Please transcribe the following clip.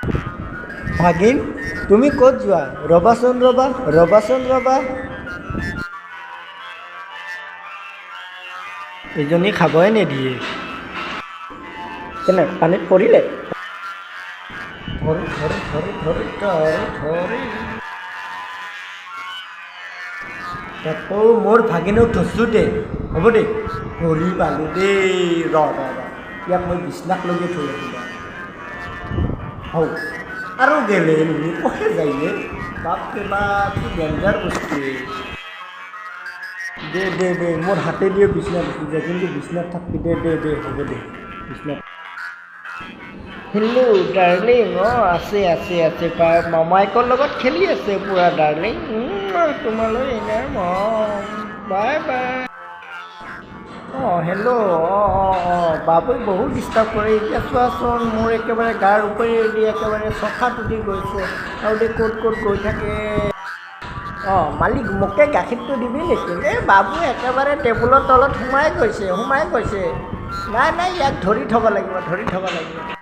ভাগিন তুমি ক'ত যোৱা ৰ'বাচোন ৰ'বা এজনী খাবই নিদিয়ে কেনে পানীত পৰিলে আকৌ মোৰ ভাগিনক ধৰছোঁ দে হ'ব দে ধৰি পালোঁ দেই ইয়াক মই বিছনাক লগে থৈ আহিবা হও আৰু গেলে পঢ়ে যায়নে বাপৰে বাপ কি ডেঞ্জাৰ বস্তু দে মোৰ হাতে দিয়ে বিছনাত উঠি যায় কিন্তু বিছনাত থাকবি দে হ'ব দে বিছনাত হেল্ল' ডাৰ্লিং আছে মামাইকৰ লগত খেলি আছে পুৰা ডাৰ্লিং তোমালৈ এনে মম বাই হেল্ল' বাবুক বহুত ডিষ্টাৰ্ব কৰে এতিয়া চোৱাচোন মোৰ একেবাৰে গাৰ ওপৰেদি একেবাৰে চফাত উঠি গৈছে আৰু দে ক'ত গৈ থাকে মালিক মোকে গাখীৰটো দিবি নেকি এই বাবু একেবাৰে টেবুলৰ তলত সোমাই গৈছে নাই ইয়াক ধৰি থ'ব লাগিব